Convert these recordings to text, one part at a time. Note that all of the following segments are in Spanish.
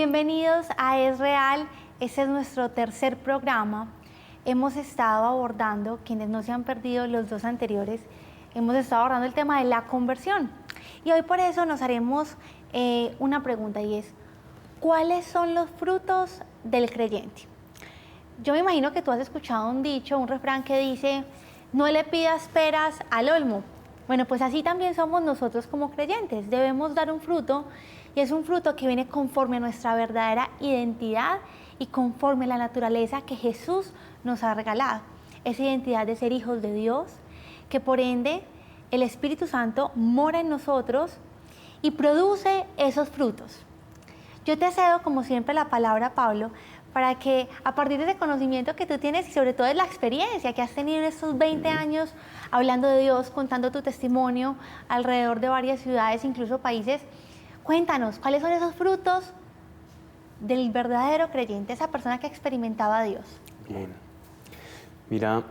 Bienvenidos a Es Real, este es nuestro tercer programa. Hemos estado abordando, quienes no se han perdido los dos anteriores, hemos estado abordando el tema de la conversión. Y hoy por eso nos haremos una pregunta y es, ¿cuáles son los frutos del creyente? Yo me imagino que tú has escuchado un dicho, un refrán que dice, no le pidas peras al olmo. Bueno, pues así también somos nosotros como creyentes, debemos dar un fruto y es un fruto que viene conforme a nuestra verdadera identidad y conforme a la naturaleza que Jesús nos ha regalado. Esa identidad de ser hijos de Dios, que por ende el Espíritu Santo mora en nosotros y produce esos frutos. Yo te cedo, como siempre, la palabra, Pablo, para que a partir de ese conocimiento que tú tienes y sobre todo de la experiencia que has tenido en estos 20 años hablando de Dios, contando tu testimonio alrededor de varias ciudades, incluso países, cuéntanos, ¿cuáles son esos frutos del verdadero creyente, esa persona que experimentaba a Dios? Bien. Mira,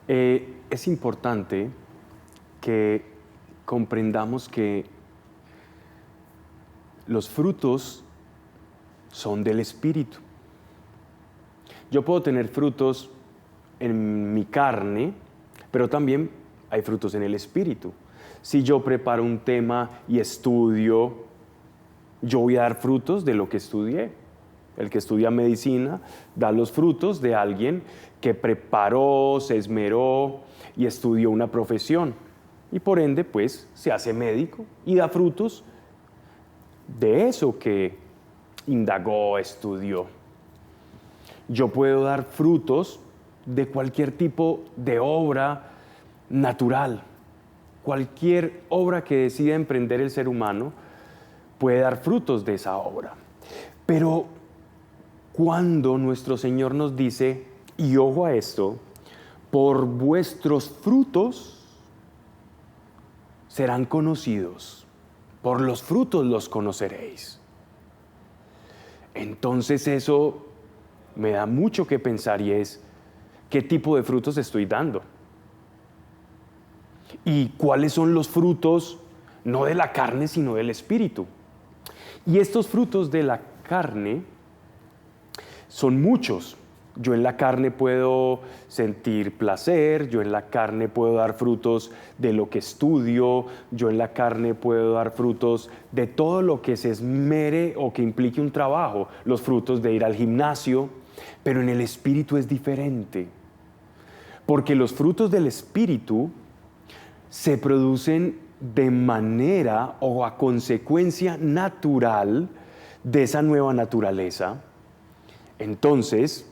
es importante que comprendamos que los frutos son del Espíritu. Yo puedo tener frutos en mi carne, pero también hay frutos en el Espíritu. Si yo preparo un tema y estudio, yo voy a dar frutos de lo que estudié. El que estudia medicina da los frutos de alguien que preparó, se esmeró y estudió una profesión. Y por ende, pues, se hace médico y da frutos de eso que indagó, estudió. Yo puedo dar frutos de cualquier tipo de obra natural. Cualquier obra que decida emprender el ser humano puede dar frutos de esa obra. Pero cuando nuestro Señor nos dice, y ojo a esto, por vuestros frutos serán conocidos, por los frutos los conoceréis. Entonces eso me da mucho que pensar y es, ¿qué tipo de frutos estoy dando? ¿Y cuáles son los frutos, no de la carne, sino del Espíritu? Y estos frutos de la carne son muchos. Yo en la carne puedo sentir placer, yo en la carne puedo dar frutos de lo que estudio, yo en la carne puedo dar frutos de todo lo que se esmere o que implique un trabajo, los frutos de ir al gimnasio, pero en el Espíritu es diferente, porque los frutos del Espíritu se producen de manera o a consecuencia natural de esa nueva naturaleza. Entonces,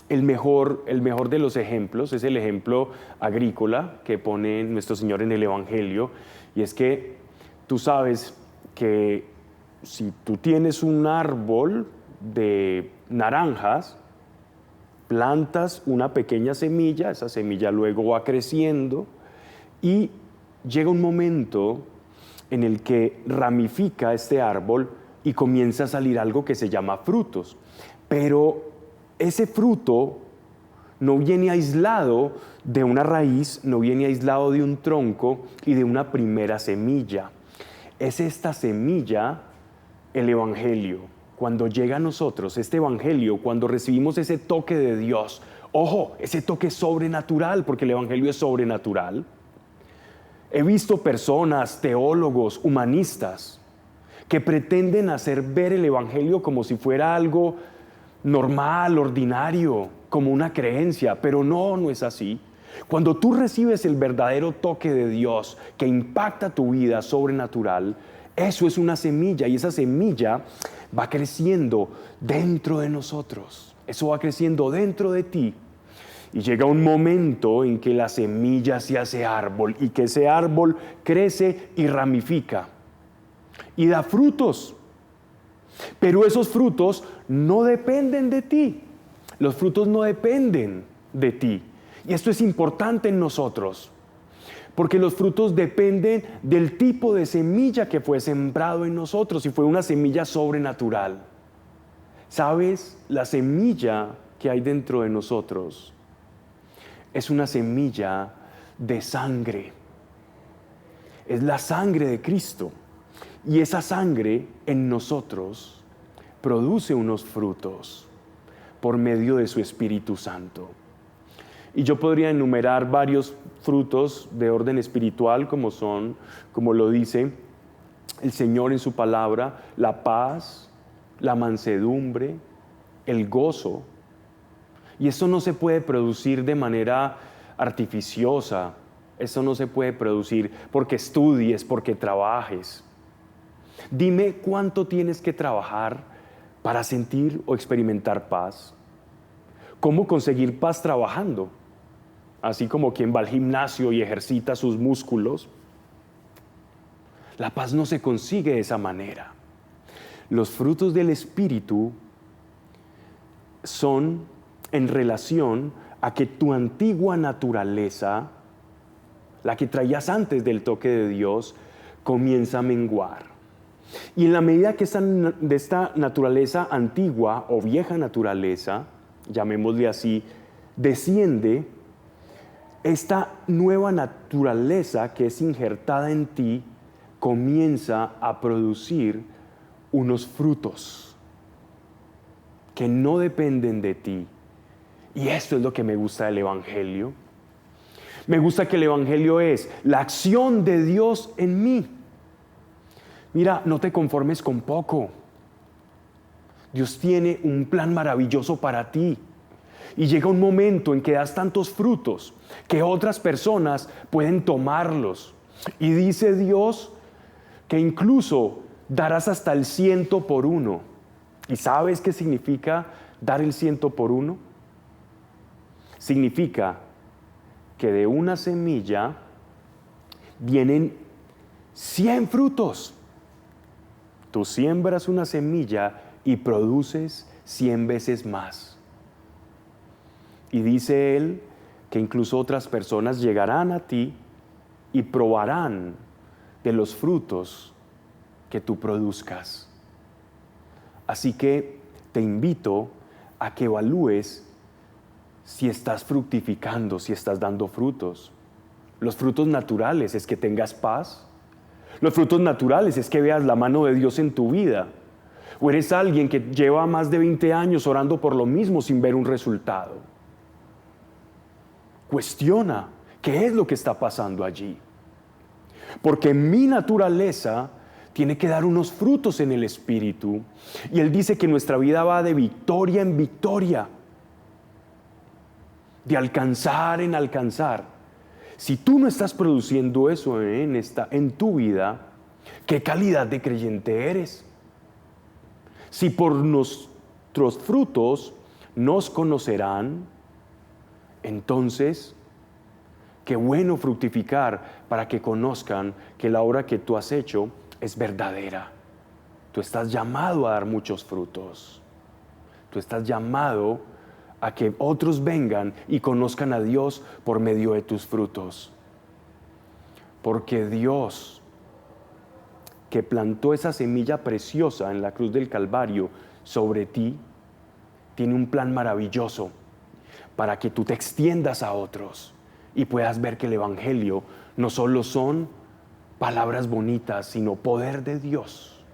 el mejor de los ejemplos es el ejemplo agrícola que pone nuestro Señor en el Evangelio, y es que tú sabes que si tú tienes un árbol de naranjas, plantas una pequeña semilla, esa semilla luego va creciendo y llega un momento en el que ramifica este árbol y comienza a salir algo que se llama frutos. Pero ese fruto no viene aislado de una raíz, no viene aislado de un tronco y de una primera semilla. Es esta semilla, el Evangelio. Cuando llega a nosotros este Evangelio, cuando recibimos ese toque de Dios, ojo, ese toque sobrenatural, porque el Evangelio es sobrenatural. He visto personas, teólogos, humanistas, que pretenden hacer ver el Evangelio como si fuera algo normal, ordinario, como una creencia, pero no es así. Cuando tú recibes el verdadero toque de Dios que impacta tu vida sobrenatural, eso es una semilla y esa semilla va creciendo dentro de nosotros. Eso va creciendo dentro de ti. Y llega un momento en que la semilla se hace árbol y que ese árbol crece y ramifica y da frutos. Pero esos frutos no dependen de ti. Los frutos no dependen de ti. Y esto es importante en nosotros, porque los frutos dependen del tipo de semilla que fue sembrado en nosotros y fue una semilla sobrenatural. ¿Sabes? La semilla que hay dentro de nosotros es una semilla de sangre. Es la sangre de Cristo. Y esa sangre en nosotros produce unos frutos por medio de su Espíritu Santo. Y yo podría enumerar varios frutos de orden espiritual como lo dice el Señor en su palabra: la paz, la mansedumbre, el gozo. Y eso no se puede producir de manera artificiosa, eso no se puede producir porque estudies, porque trabajes. Dime cuánto tienes que trabajar para sentir o experimentar paz. ¿Cómo conseguir paz trabajando? Así como quien va al gimnasio y ejercita sus músculos. La paz no se consigue de esa manera. Los frutos del Espíritu son en relación a que tu antigua naturaleza, la que traías antes del toque de Dios, comienza a menguar. Y en la medida que de esta naturaleza antigua o vieja naturaleza, llamémosle así, desciende, esta nueva naturaleza que es injertada en ti comienza a producir unos frutos que no dependen de ti. Y esto es lo que me gusta del Evangelio. Me gusta que el Evangelio es la acción de Dios en mí. Mira, no te conformes con poco. Dios tiene un plan maravilloso para ti. Y llega un momento en que das tantos frutos que otras personas pueden tomarlos. Y dice Dios que incluso darás hasta el 100 por 1. ¿Y sabes qué significa dar el 100 por 1? Significa que de una semilla vienen 100 frutos. Tú siembras una semilla y produces 100 veces más. Y dice Él que incluso otras personas llegarán a ti y probarán de los frutos que tú produzcas. Así que te invito a que evalúes si estás fructificando, si estás dando frutos. Los frutos naturales es que tengas paz. Los frutos naturales es que veas la mano de Dios en tu vida. O eres alguien que lleva más de 20 años orando por lo mismo sin ver un resultado. Cuestiona qué es lo que está pasando allí. Porque mi naturaleza tiene que dar unos frutos en el Espíritu. Y Él dice que nuestra vida va de victoria en victoria, de alcanzar en alcanzar. Si tú no estás produciendo eso en tu vida, ¿qué calidad de creyente eres? Si por nuestros frutos nos conocerán, entonces, qué bueno fructificar para que conozcan que la obra que tú has hecho es verdadera. Tú estás llamado a dar muchos frutos. Tú estás llamado a que otros vengan y conozcan a Dios por medio de tus frutos. Porque Dios, que plantó esa semilla preciosa en la cruz del Calvario sobre ti, tiene un plan maravilloso para que tú te extiendas a otros y puedas ver que el Evangelio no solo son palabras bonitas, sino poder de Dios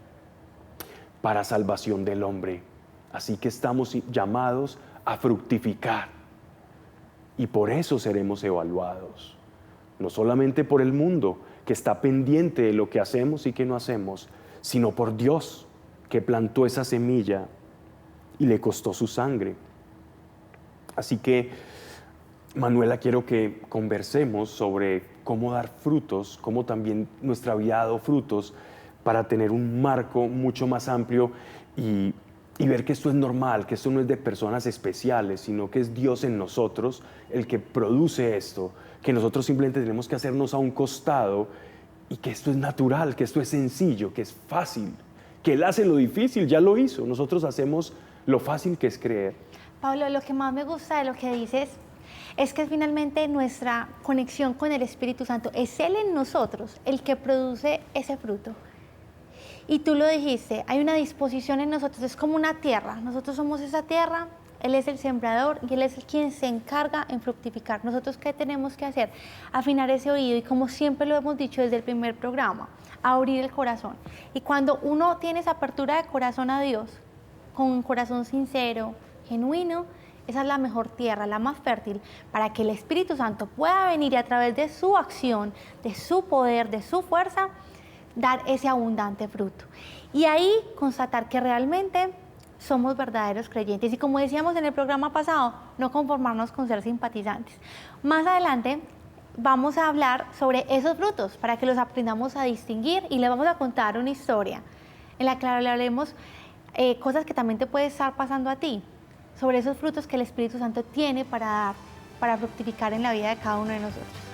para salvación del hombre. Así que estamos llamados a fructificar y por eso seremos evaluados. No solamente por el mundo que está pendiente de lo que hacemos y que no hacemos, sino por Dios que plantó esa semilla y le costó su sangre. Así que, Manuela, quiero que conversemos sobre cómo dar frutos, cómo también nuestra vida ha dado frutos para tener un marco mucho más amplio y ver que esto es normal, que esto no es de personas especiales, sino que es Dios en nosotros el que produce esto, que nosotros simplemente tenemos que hacernos a un costado y que esto es natural, que esto es sencillo, que es fácil, que Él hace lo difícil, ya lo hizo, nosotros hacemos lo fácil que es creer. Pablo, lo que más me gusta de lo que dices es que finalmente nuestra conexión con el Espíritu Santo es Él en nosotros, el que produce ese fruto. Y tú lo dijiste, hay una disposición en nosotros, es como una tierra, nosotros somos esa tierra, Él es el sembrador y Él es quien se encarga en fructificar. ¿Nosotros qué tenemos que hacer? Afinar ese oído y, como siempre lo hemos dicho desde el primer programa, abrir el corazón. Y cuando uno tiene esa apertura de corazón a Dios, con un corazón sincero, genuino, esa es la mejor tierra, la más fértil, para que el Espíritu Santo pueda venir y, a través de su acción, de su poder, de su fuerza, dar ese abundante fruto. Y ahí constatar que realmente somos verdaderos creyentes. Y como decíamos en el programa pasado, no conformarnos con ser simpatizantes. Más adelante vamos a hablar sobre esos frutos para que los aprendamos a distinguir, y les vamos a contar una historia en la que hablaremos cosas que también te puede estar pasando a ti, sobre esos frutos que el Espíritu Santo tiene para dar, para fructificar en la vida de cada uno de nosotros.